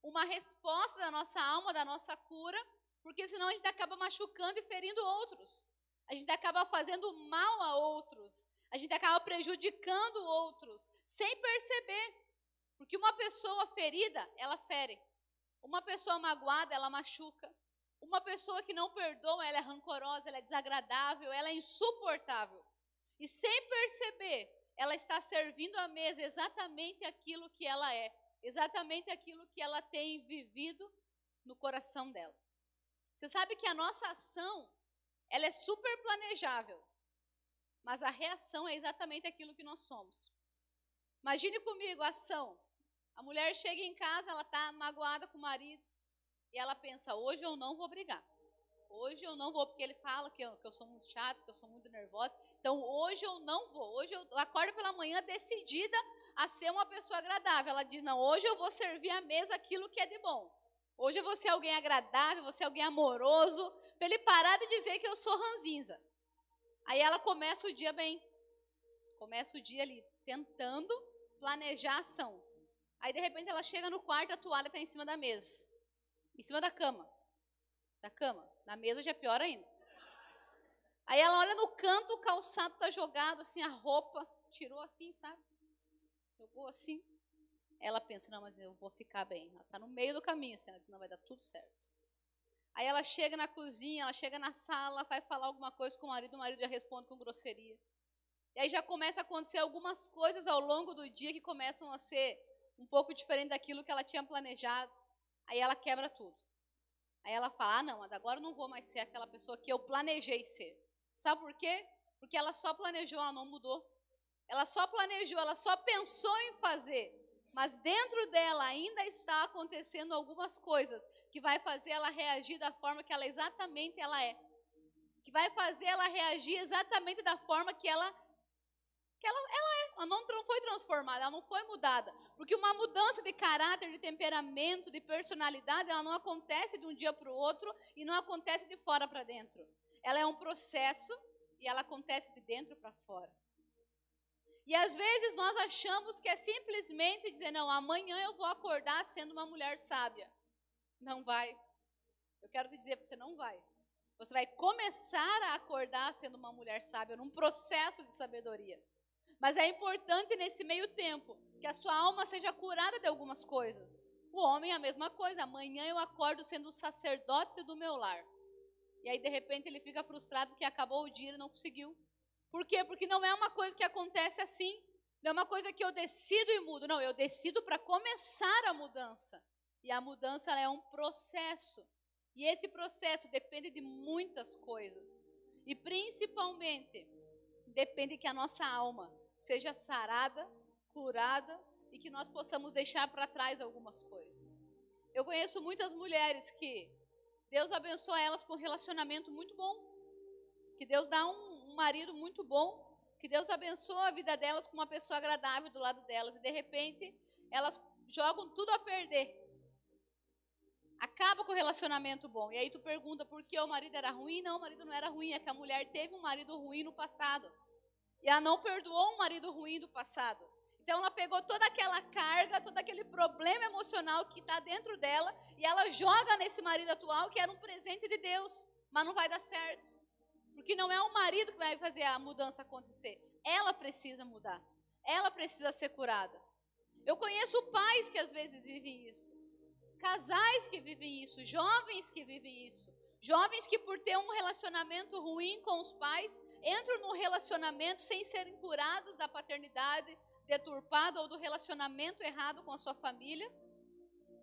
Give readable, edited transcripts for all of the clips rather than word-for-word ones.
uma resposta da nossa alma, da nossa cura, porque senão a gente acaba machucando e ferindo outros. A gente acaba fazendo mal a outros. A gente acaba prejudicando outros, sem perceber. Porque uma pessoa ferida, ela fere. Uma pessoa magoada, ela machuca. Uma pessoa que não perdoa, ela é rancorosa, ela é desagradável, ela é insuportável. E sem perceber, ela está servindo à mesa exatamente aquilo que ela é. Exatamente aquilo que ela tem vivido no coração dela. Você sabe que a nossa ação, ela é super planejável. Mas a reação é exatamente aquilo que nós somos. Imagine comigo a ação. A mulher chega em casa, ela está magoada com o marido. E ela pensa, hoje eu não vou brigar. Hoje eu não vou, porque ele fala que eu sou muito chata, que eu sou muito nervosa. Então hoje eu não vou. Hoje eu acordo pela manhã decidida a ser uma pessoa agradável. Ela diz, não, hoje eu vou servir à mesa aquilo que é de bom. Hoje eu vou ser alguém agradável, vou ser alguém amoroso, para ele parar de dizer que eu sou ranzinza. Aí ela começa o dia bem. Começa o dia ali, tentando planejar a ação. Aí de repente ela chega no quarto, a toalha está em cima da mesa. Em cima da cama. Na mesa já é pior ainda. Aí ela olha no canto, o calçado está jogado, assim, a roupa, tirou assim, sabe? Jogou assim. Ela pensa, não, mas eu vou ficar bem. Ela está no meio do caminho, assim, não vai dar tudo certo. Aí ela chega na cozinha, ela chega na sala, vai falar alguma coisa com o marido já responde com grosseria. E aí já começa a acontecer algumas coisas ao longo do dia que começam a ser um pouco diferente daquilo que ela tinha planejado. Aí ela quebra tudo. Aí ela fala, não, mas agora eu não vou mais ser aquela pessoa que eu planejei ser. Sabe por quê? Porque ela só planejou, ela não mudou. Ela só planejou, ela só pensou em fazer. Mas dentro dela ainda está acontecendo algumas coisas que vai fazer ela reagir da forma que ela exatamente ela é. Que vai fazer ela reagir exatamente da forma que ela é. Ela não foi transformada, ela não foi mudada. Porque uma mudança de caráter, de temperamento, de personalidade, ela não acontece de um dia para o outro e não acontece de fora para dentro. Ela é um processo e ela acontece de dentro para fora. E às vezes nós achamos que é simplesmente dizer, não, amanhã eu vou acordar sendo uma mulher sábia. Não vai. Eu quero te dizer, você não vai. Você vai começar a acordar sendo uma mulher sábia, num processo de sabedoria. Mas é importante nesse meio tempo que a sua alma seja curada de algumas coisas. O homem é a mesma coisa. Amanhã eu acordo sendo o sacerdote do meu lar. E aí de repente ele fica frustrado porque acabou o dia e não conseguiu. Por quê? Porque não é uma coisa que acontece assim. Não é uma coisa que eu decido e mudo. Não, eu decido para começar a mudança. E a mudança ela é um processo. E esse processo depende de muitas coisas. E principalmente depende que a nossa alma seja sarada, curada e que nós possamos deixar para trás algumas coisas. Eu conheço muitas mulheres que Deus abençoa elas com um relacionamento muito bom, que Deus dá um marido muito bom, que Deus abençoa a vida delas com uma pessoa agradável do lado delas e de repente elas jogam tudo a perder. Acaba com o relacionamento bom. E aí tu pergunta por que o marido era ruim? Não, o marido não era ruim, é que a mulher teve um marido ruim no passado. E ela não perdoou um marido ruim do passado. Então ela pegou toda aquela carga, todo aquele problema emocional que está dentro dela e ela joga nesse marido atual que era um presente de Deus, mas não vai dar certo. Porque não é o marido que vai fazer a mudança acontecer. Ela precisa mudar. Ela precisa ser curada. Eu conheço pais que às vezes vivem isso. Casais que vivem isso. Jovens que vivem isso. Jovens que por ter um relacionamento ruim com os pais, entram num relacionamento sem serem curados da paternidade deturpada ou do relacionamento errado com a sua família.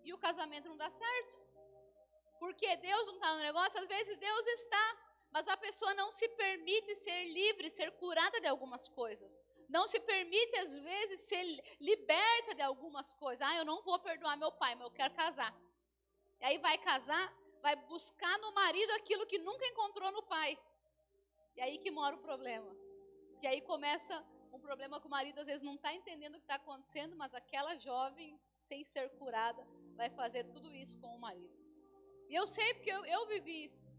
E o casamento não dá certo. Porque Deus não está no negócio? Às vezes Deus está. Mas a pessoa não se permite ser livre, ser curada de algumas coisas. Não se permite, às vezes, ser liberta de algumas coisas. Eu não vou perdoar meu pai, mas eu quero casar. E aí vai casar, vai buscar no marido aquilo que nunca encontrou no pai. E aí que mora o problema. E aí começa um problema que o marido, às vezes, não está entendendo o que está acontecendo, mas aquela jovem, sem ser curada, vai fazer tudo isso com o marido. E eu sei porque eu vivi isso.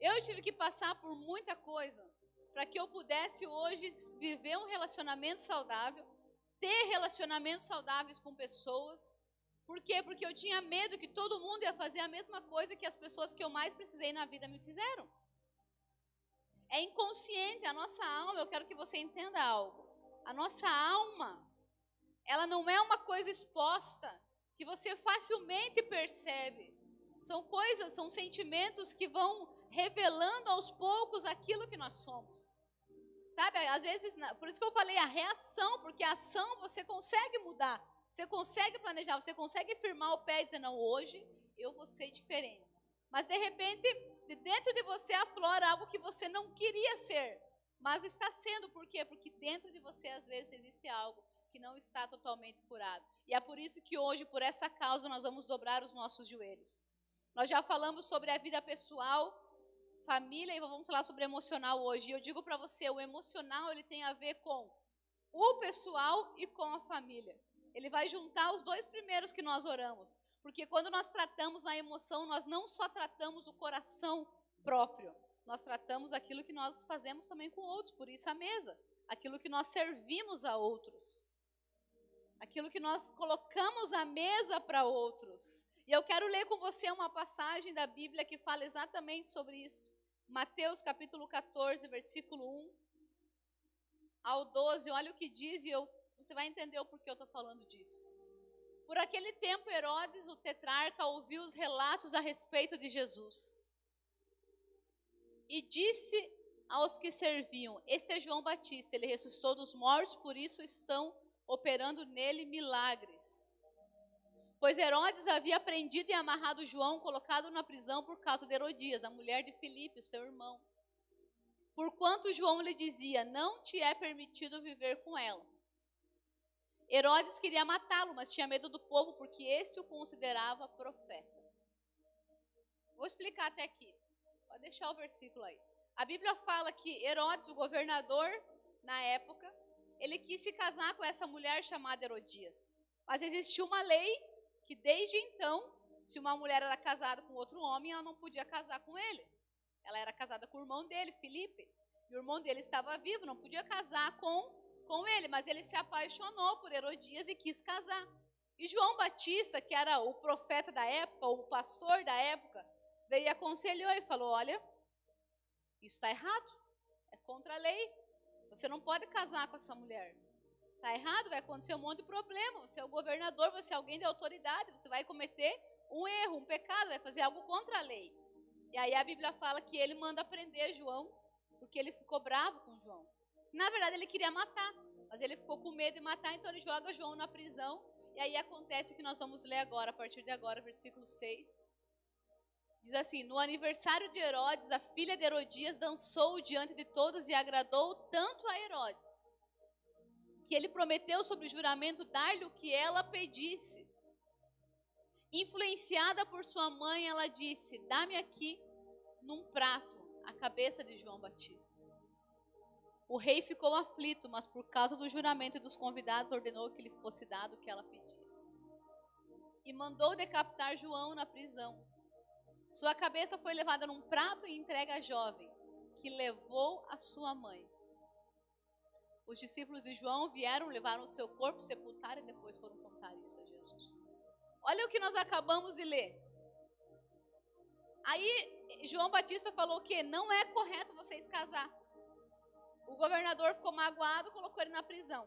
Eu tive que passar por muita coisa para que eu pudesse hoje viver um relacionamento saudável, ter relacionamentos saudáveis com pessoas, Por quê? Porque eu tinha medo que todo mundo ia fazer a mesma coisa que as pessoas que eu mais precisei na vida me fizeram. É inconsciente, a nossa alma, eu quero que você entenda algo. A nossa alma, ela não é uma coisa exposta, que você facilmente percebe. São coisas, são sentimentos que vão revelando aos poucos aquilo que nós somos. Sabe, às vezes, por isso que eu falei a reação, porque a ação você consegue mudar, você consegue planejar, você consegue firmar o pé e dizer, não, hoje eu vou ser diferente. Mas de repente, de dentro de você aflora algo que você não queria ser, mas está sendo, por quê? Porque dentro de você às vezes existe algo que não está totalmente curado. E é por isso que hoje, por essa causa, nós vamos dobrar os nossos joelhos. Nós já falamos sobre a vida pessoal, família, e vamos falar sobre emocional hoje. E eu digo para você, o emocional ele tem a ver com o pessoal e com a família. Ele vai juntar os dois primeiros que nós oramos. Porque quando nós tratamos a emoção, nós não só tratamos o coração próprio, nós tratamos aquilo que nós fazemos também com outros, por isso a mesa. Aquilo que nós servimos a outros. Aquilo que nós colocamos à mesa para outros. E eu quero ler com você uma passagem da Bíblia que fala exatamente sobre isso. Mateus capítulo 14, versículo 1 ao 12. Olha o que diz e você vai entender o porquê eu estou falando disso. Por aquele tempo, Herodes, o tetrarca, ouviu os relatos a respeito de Jesus. E disse aos que serviam, este é João Batista, ele ressuscitou dos mortos, por isso estão operando nele milagres. Pois Herodes havia prendido e amarrado João, colocado na prisão por causa de Herodias, a mulher de Filipe, o seu irmão. Porquanto João lhe dizia, não te é permitido viver com ela. Herodes queria matá-lo, mas tinha medo do povo, porque este o considerava profeta. Vou explicar até aqui. Pode deixar o versículo aí. A Bíblia fala que Herodes, o governador, na época, ele quis se casar com essa mulher chamada Herodias. Mas existia uma lei que desde então, se uma mulher era casada com outro homem, ela não podia casar com ele. Ela era casada com o irmão dele, Filipe. E o irmão dele estava vivo, não podia casar com ele. Mas ele se apaixonou por Herodias e quis casar. E João Batista, que era o profeta da época, o pastor da época, veio e aconselhou e falou, olha, isso está errado, é contra a lei. Você não pode casar com essa mulher. Está errado, vai acontecer um monte de problema. Você é o governador, você é alguém de autoridade, você vai cometer um erro, um pecado, vai fazer algo contra a lei. E aí a Bíblia fala que ele manda prender João, porque ele ficou bravo com João. Na verdade ele queria matar, mas ele ficou com medo de matar, então ele joga João na prisão. E aí acontece o que nós vamos ler agora, a partir de agora, versículo 6. Diz assim, no aniversário de Herodes, a filha de Herodias dançou diante de todos e agradou tanto a Herodes, que ele prometeu sob juramento dar-lhe o que ela pedisse. Influenciada por sua mãe, ela disse, dá-me aqui, num prato, a cabeça de João Batista. O rei ficou aflito, mas por causa do juramento e dos convidados, ordenou que lhe fosse dado o que ela pedia. E mandou decapitar João na prisão. Sua cabeça foi levada num prato e entregue à jovem, que levou a sua mãe. Os discípulos de João vieram, levaram o seu corpo, sepultaram e depois foram contar isso a Jesus. Olha o que nós acabamos de ler. Aí João Batista falou que não é correto vocês casar. O governador ficou magoado, colocou ele na prisão.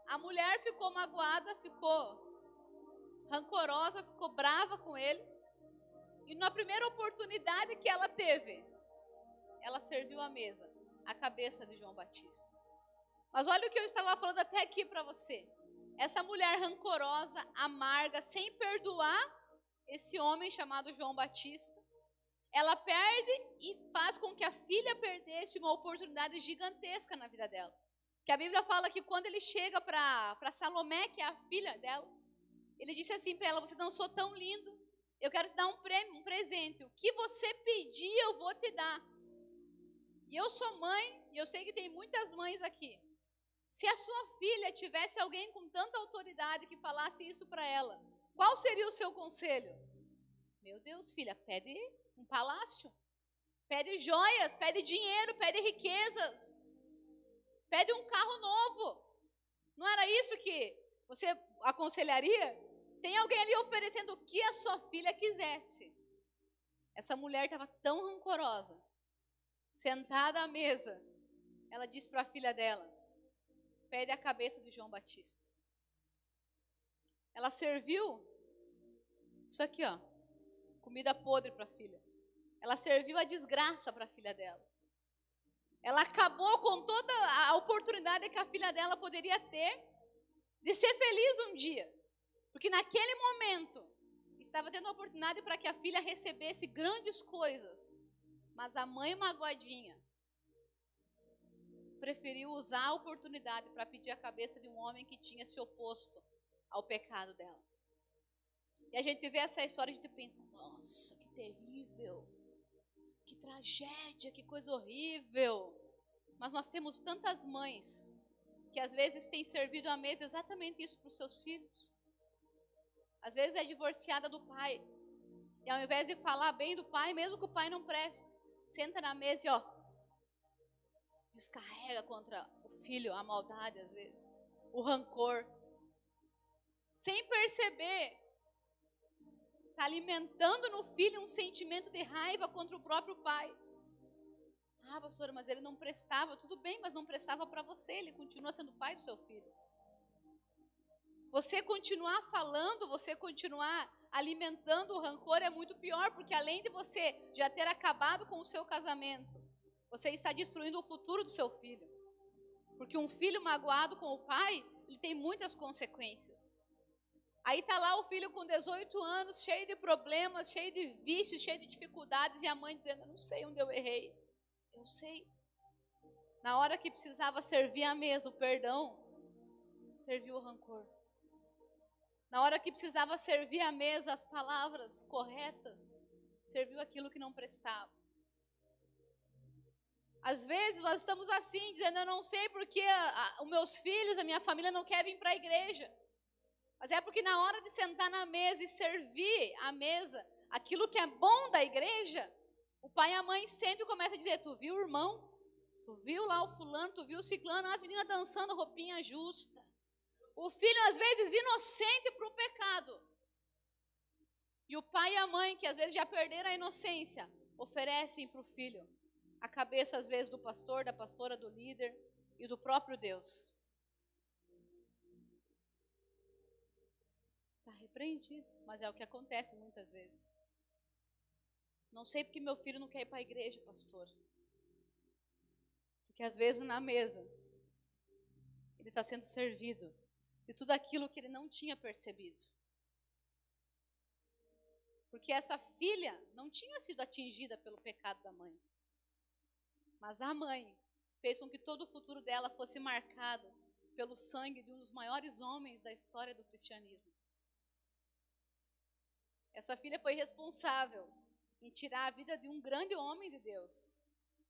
A mulher ficou magoada, ficou rancorosa, ficou brava com ele. E na primeira oportunidade que ela teve, ela serviu à mesa, a cabeça de João Batista. Mas olha o que eu estava falando até aqui para você. Essa mulher rancorosa, amarga, sem perdoar esse homem chamado João Batista, ela perde e faz com que a filha perdesse uma oportunidade gigantesca na vida dela. Que a Bíblia fala que quando ele chega para Salomé, que é a filha dela, ele disse assim para ela, você dançou tão lindo, eu quero te dar um prêmio, um presente. O que você pedir, eu vou te dar. E eu sou mãe, e eu sei que tem muitas mães aqui. Se a sua filha tivesse alguém com tanta autoridade que falasse isso para ela, qual seria o seu conselho? Meu Deus, filha, pede um palácio, pede joias, pede dinheiro, pede riquezas, pede um carro novo. Não era isso que você aconselharia? Tem alguém ali oferecendo o que a sua filha quisesse. Essa mulher estava tão rancorosa, sentada à mesa, ela disse para a filha dela: pede a cabeça de João Batista. Ela serviu isso aqui, ó, comida podre para a filha. Ela serviu a desgraça para a filha dela. Ela acabou com toda a oportunidade que a filha dela poderia ter de ser feliz um dia. Porque naquele momento estava tendo a oportunidade para que a filha recebesse grandes coisas. Mas a mãe magoadinha preferiu usar a oportunidade para pedir a cabeça de um homem que tinha se oposto ao pecado dela. E a gente vê essa história e a gente pensa: nossa, que terrível, que tragédia, que coisa horrível. Mas nós temos tantas mães que às vezes têm servido à mesa exatamente isso para os seus filhos. Às vezes é divorciada do pai, e ao invés de falar bem do pai, mesmo que o pai não preste, senta na mesa e descarrega contra o filho a maldade às vezes, o rancor. Sem perceber, está alimentando no filho um sentimento de raiva contra o próprio pai. Ah, pastora, mas ele não prestava. Tudo bem, mas não prestava para você. Ele continua sendo pai do seu filho. Você continuar falando, você continuar alimentando o rancor é muito pior, porque além de você já ter acabado com o seu casamento, você está destruindo o futuro do seu filho. Porque um filho magoado com o pai, ele tem muitas consequências. Aí está lá o filho com 18 anos, cheio de problemas, cheio de vícios, cheio de dificuldades, e a mãe dizendo: eu não sei onde eu errei. Eu sei. Na hora que precisava servir a mesa o perdão, serviu o rancor. Na hora que precisava servir a mesa as palavras corretas, serviu aquilo que não prestava. Às vezes nós estamos assim, dizendo: eu não sei porque os meus filhos, a minha família não quer vir para a igreja. Mas é porque na hora de sentar na mesa e servir a mesa aquilo que é bom da igreja, o pai e a mãe sentam e começam a dizer: tu viu o irmão? Tu viu lá o fulano? Tu viu o ciclano? As meninas dançando roupinha justa. O filho às vezes inocente para o pecado. E o pai e a mãe, que às vezes já perderam a inocência, oferecem para o filho a cabeça às vezes do pastor, da pastora, do líder e do próprio Deus. Está repreendido, mas é o que acontece muitas vezes. Não sei porque meu filho não quer ir para a igreja, pastor. Porque às vezes na mesa ele está sendo servido de tudo aquilo que ele não tinha percebido. Porque essa filha não tinha sido atingida pelo pecado da mãe. Mas a mãe fez com que todo o futuro dela fosse marcado pelo sangue de um dos maiores homens da história do cristianismo. Essa filha foi responsável em tirar a vida de um grande homem de Deus.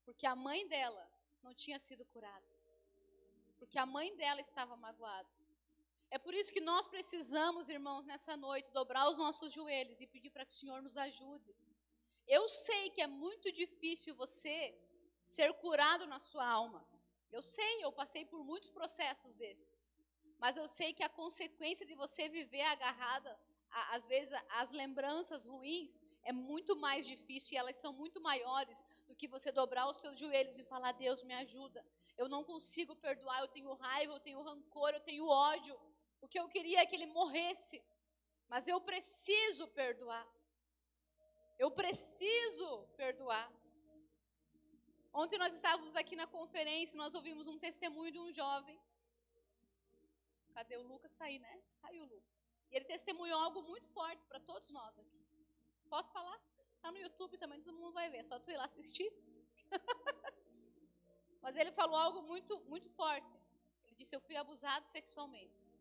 Porque a mãe dela não tinha sido curada. Porque a mãe dela estava magoada. É por isso que nós precisamos, irmãos, nessa noite, dobrar os nossos joelhos e pedir para que o Senhor nos ajude. Eu sei que é muito difícil você ser curado na sua alma. Eu sei, eu passei por muitos processos desses. Mas eu sei que a consequência de você viver agarrada, às vezes, às lembranças ruins, é muito mais difícil e elas são muito maiores do que você dobrar os seus joelhos e falar: Deus, me ajuda. Eu não consigo perdoar, eu tenho raiva, eu tenho rancor, eu tenho ódio. O que eu queria é que ele morresse, mas eu preciso perdoar. Eu preciso perdoar. Ontem nós estávamos aqui na conferência, nós ouvimos um testemunho de um jovem. Cadê o Lucas? Está aí, né? Está aí o Lucas. E ele testemunhou algo muito forte para todos nós aqui. Posso falar? Está no YouTube também, todo mundo vai ver. É só tu ir lá assistir. Mas ele falou algo muito, muito forte. Ele disse: eu fui abusado sexualmente.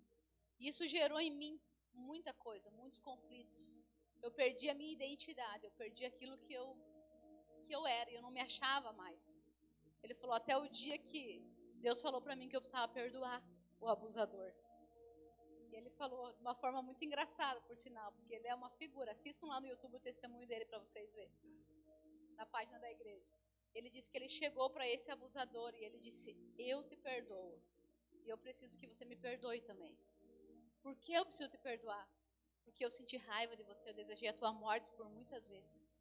E isso gerou em mim muita coisa, muitos conflitos. Eu perdi a minha identidade, eu perdi aquilo que eu era, e eu não me achava mais. Ele falou: até o dia que Deus falou para mim que eu precisava perdoar o abusador. E ele falou de uma forma muito engraçada, por sinal, porque ele é uma figura. Assistam lá no YouTube o testemunho dele para vocês verem, na página da igreja. Ele disse que ele chegou para esse abusador e ele disse: eu te perdoo, e eu preciso que você me perdoe também. Por que eu preciso te perdoar? porque eu senti raiva de você, eu desejei a tua morte por muitas vezes,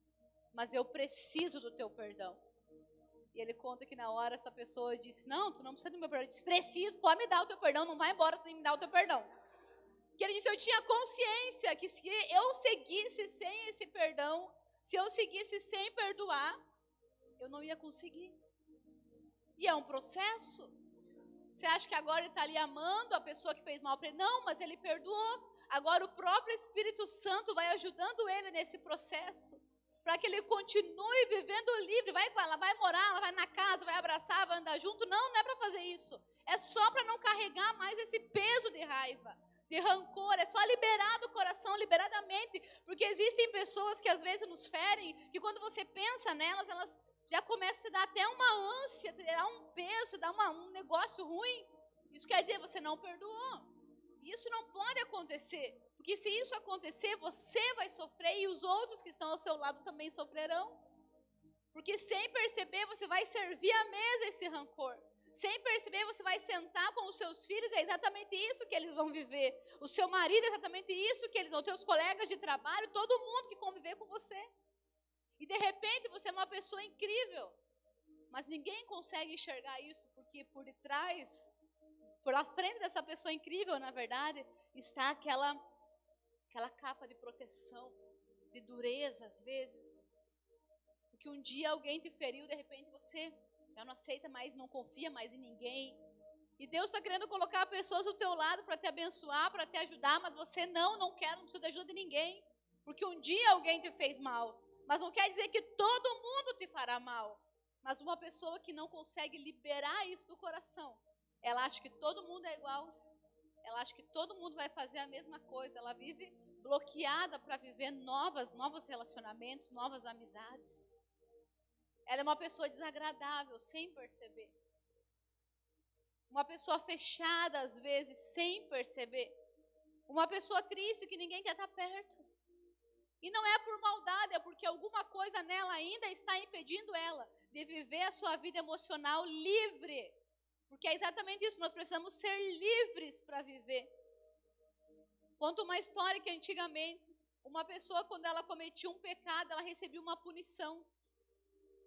mas eu preciso do teu perdão. E ele conta que na hora essa pessoa disse, não, tu não precisa do meu perdão. Ele disse, preciso, pode me dar o teu perdão, não vai embora sem me dar o teu perdão. Porque ele disse, eu tinha consciência que se eu seguisse sem esse perdão, se eu seguisse sem perdoar, eu não ia conseguir. E é um processo. Você acha que agora ele está ali amando a pessoa que fez mal para ele? Não, mas ele perdoou. Agora o próprio Espírito Santo vai ajudando ele nesse processo, para que ele continue vivendo livre. Vai com ela, vai morar, ela vai na casa, vai abraçar, vai andar junto. Não, não é para fazer isso. É só para não carregar mais esse peso de raiva, de rancor. É só liberar do coração, liberar da mente. Porque existem pessoas que às vezes nos ferem, que quando você pensa nelas, elas já começam a te dar até uma ânsia, te dar um peso, dar um negócio ruim. Isso quer dizer, você não perdoou. Isso não pode acontecer. Porque se isso acontecer, você vai sofrer e os outros que estão ao seu lado também sofrerão. Porque sem perceber, você vai servir à mesa esse rancor. Sem perceber, você vai sentar com os seus filhos, é exatamente isso que eles vão viver. O seu marido é exatamente isso que eles vão, os teus colegas de trabalho, todo mundo que conviver com você. E de repente você é uma pessoa incrível. Mas ninguém consegue enxergar isso, porque por detrás, pela frente dessa pessoa incrível, na verdade, está aquela capa de proteção, de dureza às vezes. Porque um dia alguém te feriu, de repente você já não aceita mais, não confia mais em ninguém. E Deus está querendo colocar pessoas do teu lado para te abençoar, para te ajudar, mas você não quer, não precisa de ajuda de ninguém. Porque um dia alguém te fez mal, mas não quer dizer que todo mundo te fará mal. Mas uma pessoa que não consegue liberar isso do coração, ela acha que todo mundo é igual, ela acha que todo mundo vai fazer a mesma coisa, ela vive bloqueada para viver novos relacionamentos, novas amizades. Ela é uma pessoa desagradável, sem perceber. Uma pessoa fechada, às vezes, sem perceber. Uma pessoa triste que ninguém quer estar perto. E não é por maldade, é porque alguma coisa nela ainda está impedindo ela de viver a sua vida emocional livre. Porque é exatamente isso, nós precisamos ser livres para viver. Conta uma história que antigamente, uma pessoa, quando ela cometia um pecado, ela recebia uma punição.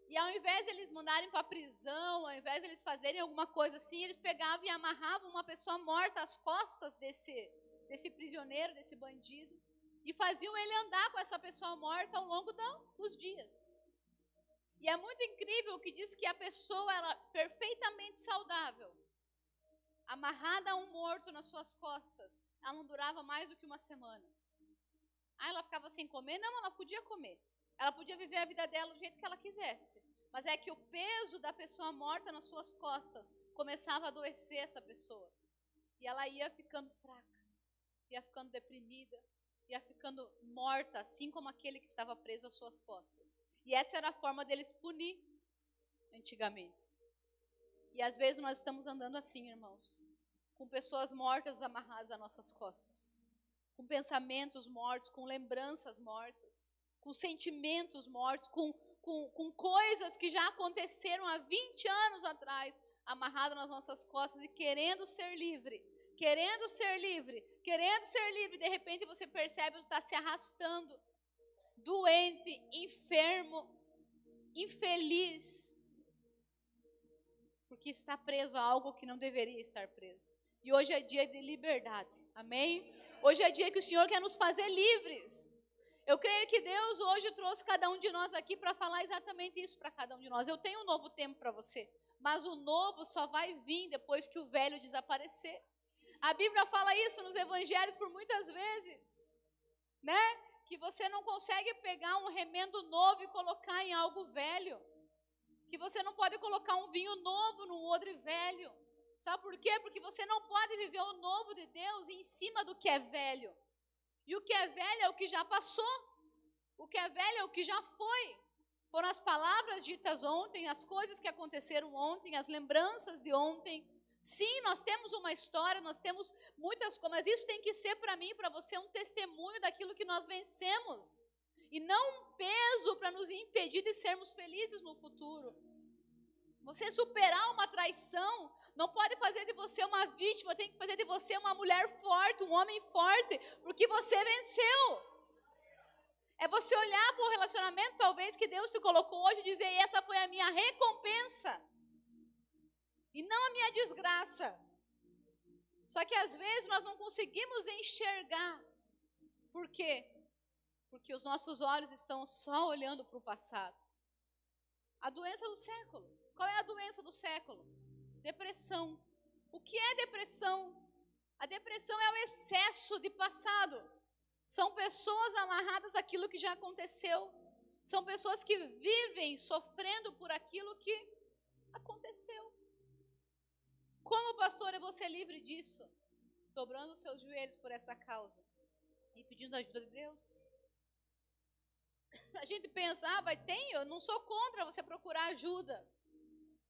E ao invés de eles mandarem para a prisão, ao invés de eles fazerem alguma coisa assim, eles pegavam e amarravam uma pessoa morta às costas desse prisioneiro, desse bandido, e faziam ele andar com essa pessoa morta ao longo dos dias. E é muito incrível que diz que a pessoa, ela perfeitamente saudável, amarrada a um morto nas suas costas, ela não durava mais do que uma semana. Ela ficava sem comer? Não, ela podia comer. Ela podia viver a vida dela do jeito que ela quisesse. Mas é que o peso da pessoa morta nas suas costas começava a adoecer essa pessoa. E ela ia ficando fraca, ia ficando deprimida, ia ficando morta, assim como aquele que estava preso às suas costas. E essa era a forma deles punir antigamente. E às vezes nós estamos andando assim, irmãos, com pessoas mortas amarradas às nossas costas, com pensamentos mortos, com lembranças mortas, com sentimentos mortos, com coisas que já aconteceram há 20 anos atrás, amarradas nas nossas costas e querendo ser livre, de repente você percebe que está se arrastando, doente, enfermo, infeliz, porque está preso a algo que não deveria estar preso. E hoje é dia de liberdade, amém? Hoje é dia que o Senhor quer nos fazer livres. Eu creio que Deus hoje trouxe cada um de nós aqui para falar exatamente isso para cada um de nós. Eu tenho um novo tempo para você, mas o novo só vai vir depois que o velho desaparecer. A Bíblia fala isso nos evangelhos por muitas vezes, né? Que você não consegue pegar um remendo novo e colocar em algo velho. Que você não pode colocar um vinho novo num odre velho. Sabe por quê? Porque você não pode viver o novo de Deus em cima do que é velho. E o que é velho é o que já passou. O que é velho é o que já foi. Foram as palavras ditas ontem, as coisas que aconteceram ontem, as lembranças de ontem. Sim, nós temos uma história, nós temos muitas coisas, mas isso tem que ser para mim e para você um testemunho daquilo que nós vencemos. E não um peso para nos impedir de sermos felizes no futuro. Você superar uma traição não pode fazer de você uma vítima, tem que fazer de você uma mulher forte, um homem forte, porque você venceu. É você olhar para o relacionamento, talvez, que Deus te colocou hoje e dizer, essa foi a minha recompensa. E não a minha desgraça. Só que às vezes nós não conseguimos enxergar. Por quê? Porque os nossos olhos estão só olhando para o passado. A doença do século. Qual é a doença do século? Depressão. O que é depressão? A depressão é o excesso de passado. São pessoas amarradas àquilo que já aconteceu. São pessoas que vivem sofrendo por aquilo que aconteceu. Como, pastor, eu vou ser livre disso? Dobrando os seus joelhos por essa causa e pedindo a ajuda de Deus. A gente pensa, eu não sou contra você procurar ajuda.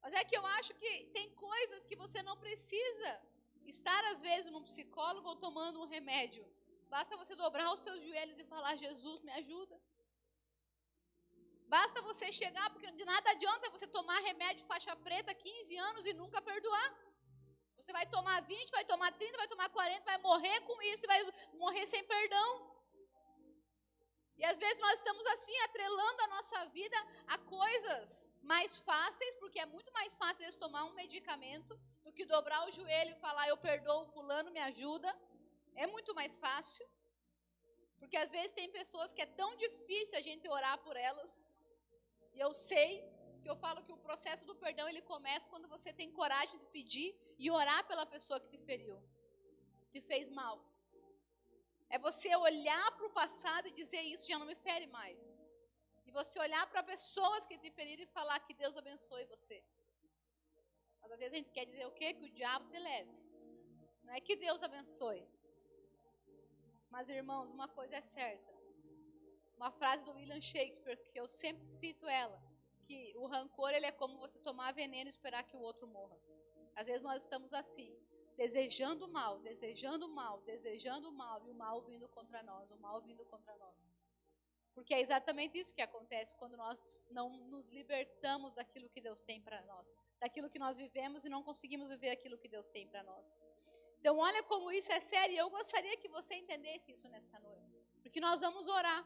Mas é que eu acho que tem coisas que você não precisa estar, às vezes, num psicólogo ou tomando um remédio. Basta você dobrar os seus joelhos e falar, Jesus, me ajuda. Basta você chegar, porque de nada adianta você tomar remédio faixa preta 15 anos e nunca perdoar. Você vai tomar 20, vai tomar 30, vai tomar 40, vai morrer com isso e vai morrer sem perdão. E às vezes nós estamos assim, atrelando a nossa vida a coisas mais fáceis, porque é muito mais fácil eles tomar um medicamento do que dobrar o joelho e falar, eu perdoo fulano, me ajuda. É muito mais fácil. Porque às vezes tem pessoas que é tão difícil a gente orar por elas. E eu sei que eu falo que o processo do perdão, ele começa quando você tem coragem de pedir e orar pela pessoa que te feriu, te fez mal. É você olhar para o passado e dizer, isso já não me fere mais. E você olhar para pessoas que te feriram e falar que Deus abençoe você. Mas às vezes a gente quer dizer o quê? Que o diabo te leve. Não é que Deus abençoe. Mas irmãos, uma coisa é certa. Uma frase do William Shakespeare, que eu sempre cito ela, que o rancor, ele é como você tomar veneno e esperar que o outro morra. Às vezes nós estamos assim, desejando o mal, desejando o mal, desejando o mal, e o mal vindo contra nós, o mal vindo contra nós. Porque é exatamente isso que acontece quando nós não nos libertamos daquilo que Deus tem para nós, daquilo que nós vivemos e não conseguimos viver aquilo que Deus tem para nós. Então olha como isso é sério, e eu gostaria que você entendesse isso nessa noite, porque nós vamos orar,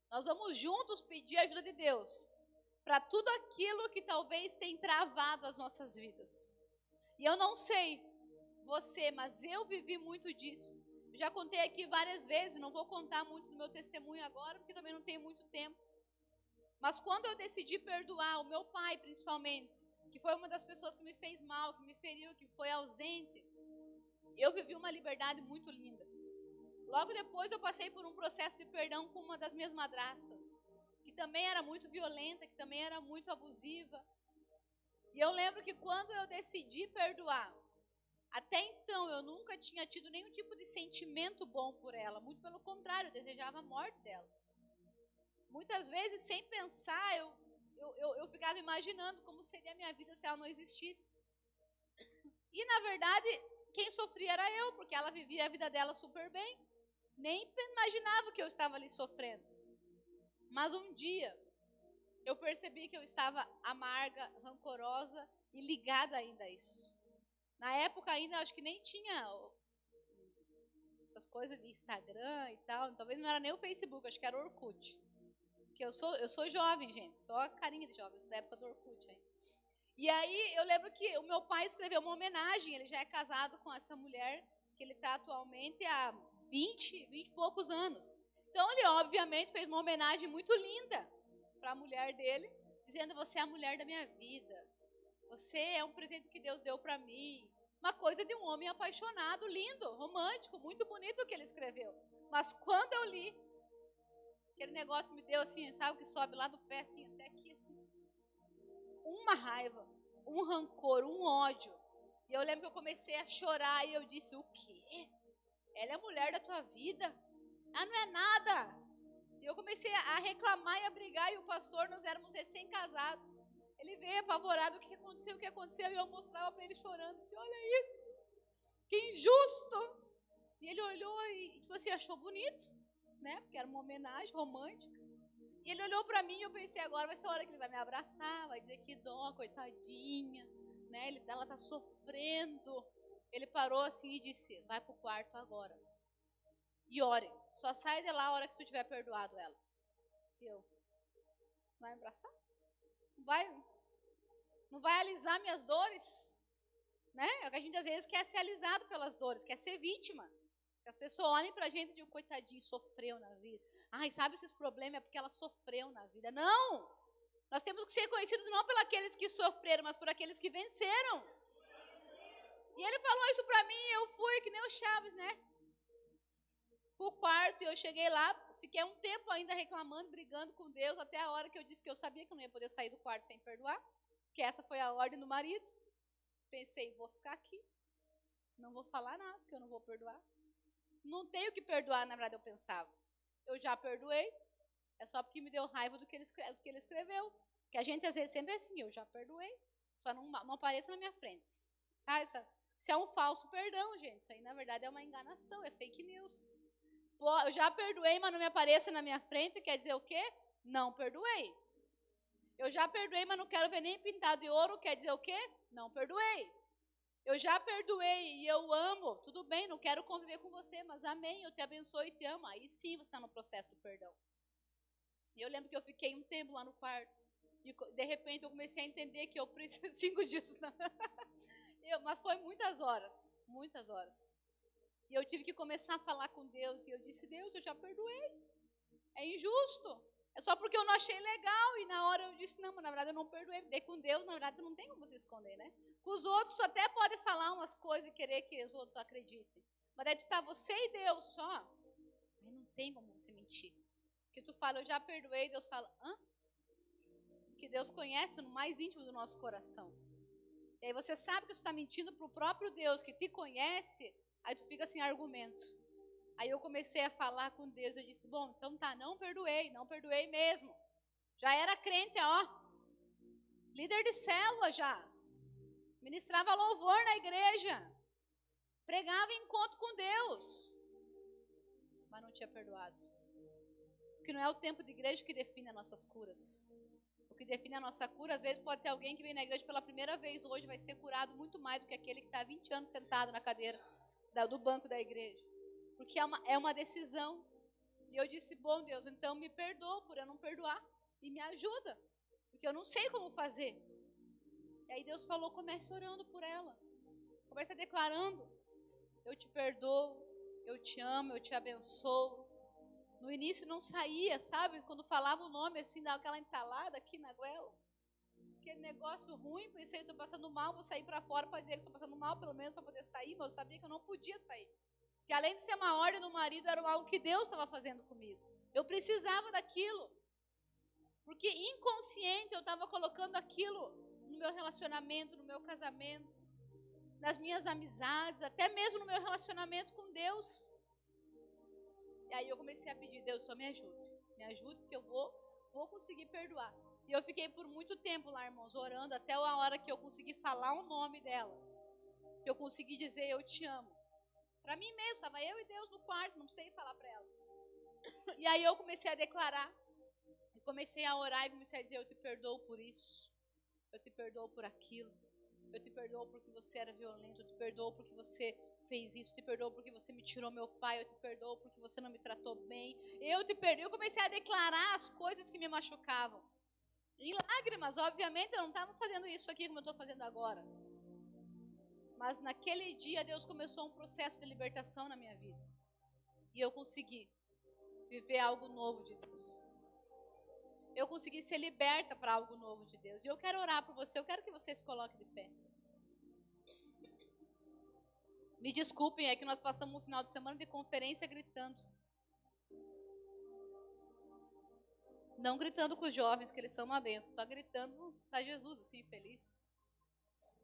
nós vamos juntos pedir a ajuda de Deus, para tudo aquilo que talvez tenha travado as nossas vidas. E eu não sei você, mas eu vivi muito disso. Eu já contei aqui várias vezes, não vou contar muito do meu testemunho agora, porque também não tenho muito tempo. Mas quando eu decidi perdoar o meu pai, principalmente, que foi uma das pessoas que me fez mal, que me feriu, que foi ausente, eu vivi uma liberdade muito linda. Logo depois eu passei por um processo de perdão com uma das minhas madrastas, que também era muito violenta, que também era muito abusiva. E eu lembro que quando eu decidi perdoar, até então eu nunca tinha tido nenhum tipo de sentimento bom por ela. Muito pelo contrário, eu desejava a morte dela. Muitas vezes, sem pensar, eu ficava imaginando como seria a minha vida se ela não existisse. E na verdade, quem sofria era eu, porque ela vivia a vida dela super bem. Nem imaginava que eu estava ali sofrendo. Mas um dia, eu percebi que eu estava amarga, rancorosa e ligada ainda a isso. Na época ainda, acho que nem tinha essas coisas de Instagram e tal. Talvez não era nem o Facebook, acho que era o Orkut. Porque eu sou jovem, gente. Só a carinha de jovem, eu sou da época do Orkut. Hein? E aí, eu lembro que o meu pai escreveu uma homenagem. Ele já é casado com essa mulher, que ele está atualmente há 20 e poucos anos. Então, ele obviamente fez uma homenagem muito linda para a mulher dele, dizendo, você é a mulher da minha vida. Você é um presente que Deus deu para mim. Uma coisa de um homem apaixonado, lindo, romântico, muito bonito o que ele escreveu. Mas quando eu li, aquele negócio que me deu assim, sabe, que sobe lá do pé, assim, até aqui, assim. Uma raiva, um rancor, um ódio. E eu lembro que eu comecei a chorar e eu disse, o quê? Ela é a mulher da tua vida? Ela não é nada. E eu comecei a reclamar e a brigar, e o pastor, nós éramos recém-casados. Ele veio apavorado, o que aconteceu, e eu mostrava para ele chorando, disse, olha isso, que injusto. E ele olhou e, tipo assim, achou bonito, né, porque era uma homenagem romântica. E ele olhou para mim e eu pensei, agora vai ser a hora que ele vai me abraçar, vai dizer que dó, coitadinha, né? Ela tá sofrendo. Ele parou assim e disse, vai pro quarto agora. E ore. Só sai de lá a hora que tu tiver perdoado ela. E eu, vai me abraçar? Não vai alisar minhas dores? Né? É que a gente às vezes quer ser alisado pelas dores, quer ser vítima. Que as pessoas olhem pra gente e dizem, coitadinho, sofreu na vida. Ai, sabe esses problemas? É porque ela sofreu na vida. Não! Nós temos que ser conhecidos não por aqueles que sofreram, mas por aqueles que venceram. E ele falou isso pra mim, eu fui que nem o Chaves, né? Pro quarto, e eu cheguei lá, fiquei um tempo ainda reclamando, brigando com Deus, até a hora que eu disse que eu sabia que eu não ia poder sair do quarto sem perdoar, que essa foi a ordem do marido. Pensei, vou ficar aqui, não vou falar nada, porque eu não vou perdoar. Não tenho que perdoar, na verdade, eu pensava. Eu já perdoei, é só porque me deu raiva do que ele escreveu. Que a gente, às vezes, sempre é assim, eu já perdoei, só não apareça na minha frente. Sabe? Isso é um falso perdão, gente. Isso aí, na verdade, é uma enganação, é fake news. Pô, eu já perdoei, mas não me apareça na minha frente, quer dizer o quê? Não perdoei. Eu já perdoei, mas não quero ver nem pintado de ouro, quer dizer o quê? Não perdoei. Eu já perdoei e eu amo, tudo bem, não quero conviver com você, mas amém, eu te abençoo e te amo. Aí sim você está no processo do perdão. E eu lembro que eu fiquei um tempo lá no quarto, e de repente eu comecei a entender que eu preciso, 5 dias, mas foi muitas horas. E eu tive que começar a falar com Deus, e eu disse, Deus, eu já perdoei, é injusto. É só porque eu não achei legal, e na hora eu disse, não, mas na verdade eu não perdoei. Daí com Deus, na verdade, tu não tem como se esconder, né? Com os outros, tu até pode falar umas coisas e querer que os outros acreditem. Mas daí tu tá você e Deus só. Aí não tem como você mentir. Porque tu fala, eu já perdoei, Deus fala, hã? Porque Deus conhece no mais íntimo do nosso coração. E aí você sabe que você está mentindo pro próprio Deus, que te conhece, aí tu fica sem argumento. Aí eu comecei a falar com Deus, eu disse, bom, então tá, não perdoei mesmo. Já era crente, ó, líder de célula já. Ministrava louvor na igreja. Pregava encontro com Deus. Mas não tinha perdoado. Porque não é o tempo de igreja que define as nossas curas. O que define a nossa cura, às vezes pode ter alguém que vem na igreja pela primeira vez, hoje vai ser curado muito mais do que aquele que está há 20 anos sentado na cadeira do banco da igreja. Porque é uma decisão. E eu disse, bom Deus, então me perdoa por eu não perdoar. E me ajuda. Porque eu não sei como fazer. E aí Deus falou, comece orando por ela. Comece declarando, eu te perdoo, eu te amo, eu te abençoo. No início não saía, sabe? Quando falava o nome assim, dava aquela entalada aqui na goela. Aquele negócio ruim, pensei, estou passando mal, vou sair para fora para dizer que estou passando mal, pelo menos para poder sair, mas eu sabia que eu não podia sair. Que além de ser uma ordem do marido, era algo que Deus estava fazendo comigo. Eu precisava daquilo. Porque inconsciente eu estava colocando aquilo no meu relacionamento, no meu casamento, nas minhas amizades, até mesmo no meu relacionamento com Deus. E aí eu comecei a pedir, Deus, só me ajude porque eu vou conseguir perdoar. E eu fiquei por muito tempo lá, irmãos, orando, até a hora que eu consegui falar o nome dela, que eu consegui dizer, eu te amo. Para mim mesmo, estava eu e Deus no quarto, não precisei falar para ela. E aí eu comecei a declarar, e comecei a orar e comecei a dizer, eu te perdoo por isso, eu te perdoo por aquilo, eu te perdoo porque você era violento, eu te perdoo porque você fez isso, eu te perdoo porque você me tirou meu pai, eu te perdoo porque você não me tratou bem, eu te perdoo. Eu comecei a declarar as coisas que me machucavam, em lágrimas, obviamente eu não estava fazendo isso aqui como eu estou fazendo agora. Mas naquele dia Deus começou um processo de libertação na minha vida. E eu consegui viver algo novo de Deus. Eu consegui ser liberta para algo novo de Deus. E eu quero orar por você, eu quero que você se coloque de pé. Me desculpem, é que nós passamos um final de semana de conferência gritando. Não gritando com os jovens, que eles são uma benção, só gritando para Jesus, assim, feliz.